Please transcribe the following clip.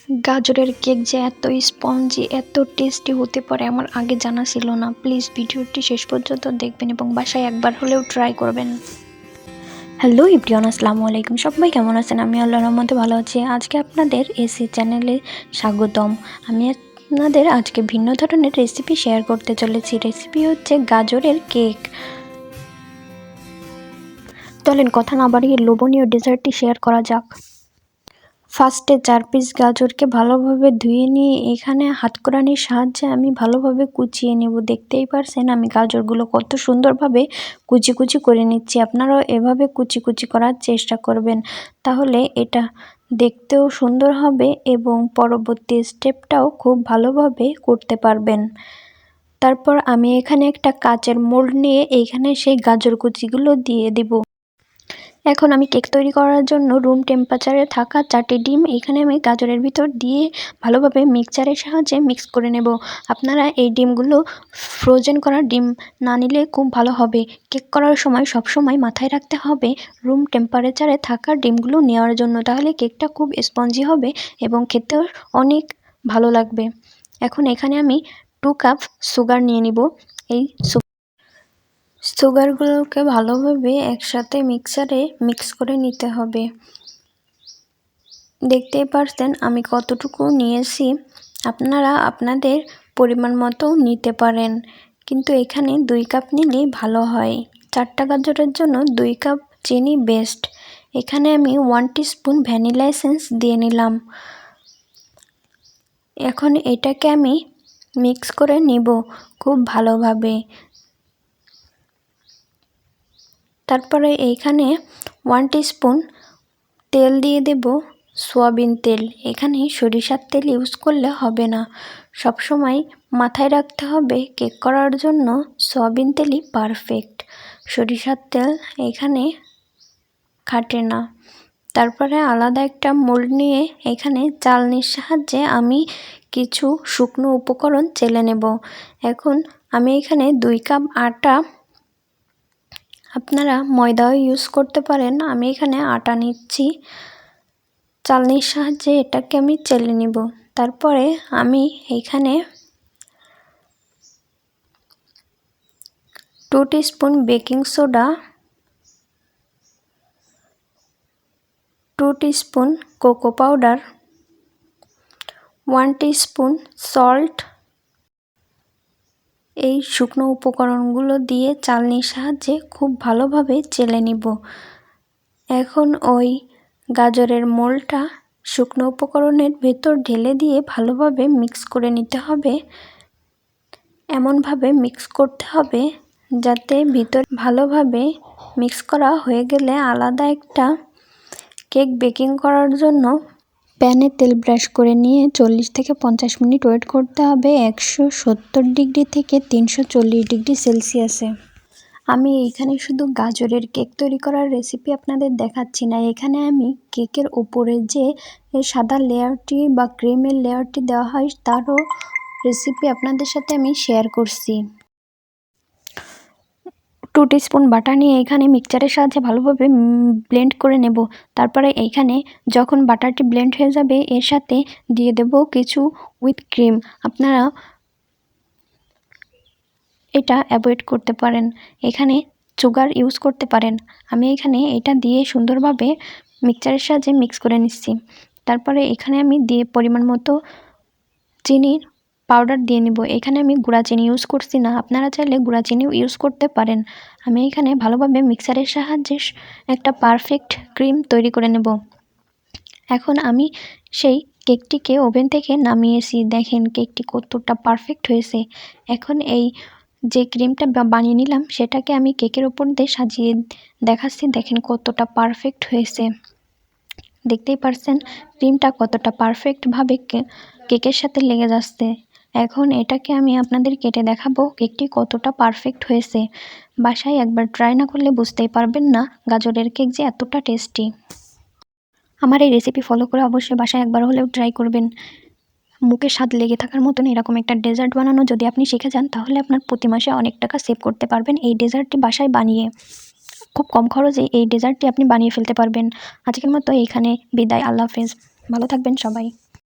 গাজরের কেক যে এত স্পঞ্জি এত টেস্টি হতে পারে আমার আগে জানা ছিল না। প্লিজ ভিডিওটি শেষ পর্যন্ত দেখবেন এবং বাসায় একবার হলেও ট্রাই করবেন। হ্যালো এভরিওয়ান, আসসালামু আলাইকুম। সবাই কেমন আছেন? আমি আল্লাহর রহমতে ভালো আছি। আজকে আপনাদের এসি চ্যানেলে স্বাগতম। আমি আপনাদের আজকে ভিন্ন ধরনের রেসিপি শেয়ার করতে চলেছি। রেসিপি হচ্ছে গাজরের কেক। চলেন কথা না বাড়িয়ে লোভনীয় ডেজার্টটি শেয়ার করা যাক। ফার্স্টে 4 পিস গাজরকে ভালোভাবে ধুয়ে নিয়ে এখানে হাতকড়ানির সাহায্যে আমি ভালোভাবে কুচিয়ে নেব। দেখতেই পারছেন আমি গাজরগুলো কত সুন্দরভাবে কুচি কুচি করে নিচ্ছি। আপনারাও এভাবে কুচি কুচি করার চেষ্টা করবেন, তাহলে এটা দেখতেও সুন্দর হবে এবং পরবর্তী স্টেপটাও খুব ভালোভাবে করতে পারবেন। তারপর আমি এখানে একটা কাচের মোল্ড নিয়ে এইখানে সেই গাজর কুচিগুলো দিয়ে দেব। এখন আমি কেক তৈরি করার জন্য রুম টেম্পারেচারে থাকা 4টি ডিম এখানে আমি গাজরের ভিতর দিয়ে ভালোভাবে মিক্সচারের সাহায্যে মিক্স করে নেব। আপনারা এই ডিমগুলো ফ্রোজেন করা ডিম না নিলে খুব ভালো হবে। কেক করার সময় সবসময় মাথায় রাখতে হবে রুম টেম্পারেচারে থাকা ডিমগুলো নেওয়ার জন্য, তাহলে কেকটা খুব স্পঞ্জি হবে এবং খেতেও অনেক ভালো লাগবে। এখন এখানে আমি 2 কাপ সুগার নিয়ে নিব। এই সুগারগুলোকে ভালোভাবে একসাথে মিক্সারে মিক্স করে নিতে হবে। দেখতেই পারছেন আমি কতটুকু নিয়েছি, আপনারা আপনাদের পরিমাণ মতো নিতে পারেন, কিন্তু এখানে 2 কাপ নিলেই ভালো হয়। 4টা গাজরের জন্য 2 কাপ চিনি বেস্ট। এখানে আমি 1 টিস্পুন ভ্যানিলা এসেন্স দিয়ে নিলাম। এখন এটাকে আমি মিক্স করে নিব খুব ভালোভাবে। তারপরে এইখানে 1 টিস্পুন তেল দিয়ে দেব, সয়াবিন তেল। এখানে সরিষার তেল ইউজ করলে হবে না। সবসময় মাথায় রাখতে হবে কেক করার জন্য সয়াবিন তেলই পারফেক্ট, সরিষার তেল এখানে খাটে না। তারপরে আলাদা একটা মোল্ড নিয়ে এখানে চালনির সাহায্যে আমি কিছু শুকনো উপকরণ চেলে নেব। এখন আমি এখানে 2 কাপ আটা, আপনারা ময়দাও ইউজ করতে পারেন, আমি এখানে আটা নিচ্ছি। চালনির সাহায্যে এটাকে আমি চেলে নিব। তারপরে আমি এখানে 2 teaspoon baking soda, 2 teaspoon cocoa powder, 1 teaspoon salt, এই শুকনো উপকরণগুলো দিয়ে চালনির সাহায্যে খুব ভালোভাবে চেলে নিব। এখন ওই গাজরের মোল্ডটা শুকনো উপকরণের ভেতর ঢেলে দিয়ে ভালোভাবে মিক্স করে নিতে হবে। এমনভাবে মিক্স করতে হবে যাতে ভিতর ভালোভাবে মিক্স করা হয়ে গেলে আলাদা একটা কেক বেকিং করার জন্য প্যানে তেল ব্রাশ করে নিয়ে 40 থেকে 50 মিনিট ওয়েট করতে হবে 170 ডিগ্রি থেকে 340 ডিগ্রি সেলসিয়াসে। আমি এইখানে শুধু গাজরের কেক তৈরি করার রেসিপি আপনাদের দেখাচ্ছি না, এখানে আমি কেকের ওপরে যে সাদা লেয়ারটি বা ক্রিমের লেয়ারটি দেওয়া হয় তারও রেসিপি আপনাদের সাথে আমি শেয়ার করছি। 2 টিস্পুন বাটার নিয়ে এখানে মিক্সচারের সাহায্যে ভালোভাবে ব্লেন্ড করে নেব। তারপরে এইখানে যখন বাটারটি ব্লেন্ড হয়ে যাবে এর সাথে দিয়ে দেব কিছু হুইপ ক্রিম। আপনারা এটা অ্যাভয়েড করতে পারেন, এখানে সুগার ইউজ করতে পারেন। আমি এখানে এটা দিয়ে সুন্দরভাবে মিক্সচারের সাহায্যে মিক্স করে নিচ্ছি। তারপরে এখানে আমি দিয়ে পরিমাণ মতো চিনির পাউডার দিয়ে নিব। এখানে আমি গুঁড়া চিনি ইউজ করছি না, আপনারা চাইলে গুঁড়া চিনিও ইউজ করতে পারেন। আমি এখানে ভালোভাবে মিক্সারের সাহায্যে একটা পারফেক্ট ক্রিম তৈরি করে নেব। এখন আমি সেই কেকটিকে ওভেন থেকে নামিয়েছি, দেখেন কেকটি কতটা পারফেক্ট হয়েছে। এখন এই যে ক্রিমটা বানিয়ে নিলাম সেটাকে আমি কেকের ওপর দিয়ে সাজিয়ে দেখাচ্ছি, দেখেন কতটা পারফেক্ট হয়েছে। দেখতেই পারছেন ক্রিমটা কতটা পারফেক্টভাবে কেকের সাথে লেগে যাচ্ছে। এখন এটাকে আমি আপনাদের কেটে দেখাবো কেকটি কতটা পারফেক্ট হয়েছে। বাসায় একবার ট্রাই না করলে বুঝতেই পারবেন না গাজরের কেক যে এতটা টেস্টি। আমার এই রেসিপি ফলো করে অবশ্যই বাসায় একবার হলেও ট্রাই করবেন। মুখে স্বাদ লেগে থাকার মতন এরকম একটা ডেজার্ট বানানো যদি আপনি শিখে যান তাহলে আপনার প্রতি মাসে অনেক টাকা সেভ করতে পারবেন এই ডেজার্টটি বাসায় বানিয়ে। খুব কম খরচে এই ডেজার্টটি আপনি বানিয়ে ফেলতে পারবেন। আজকের মতো এইখানে বিদায়, আল্লাহ হাফেজ, ভালো থাকবেন সবাই।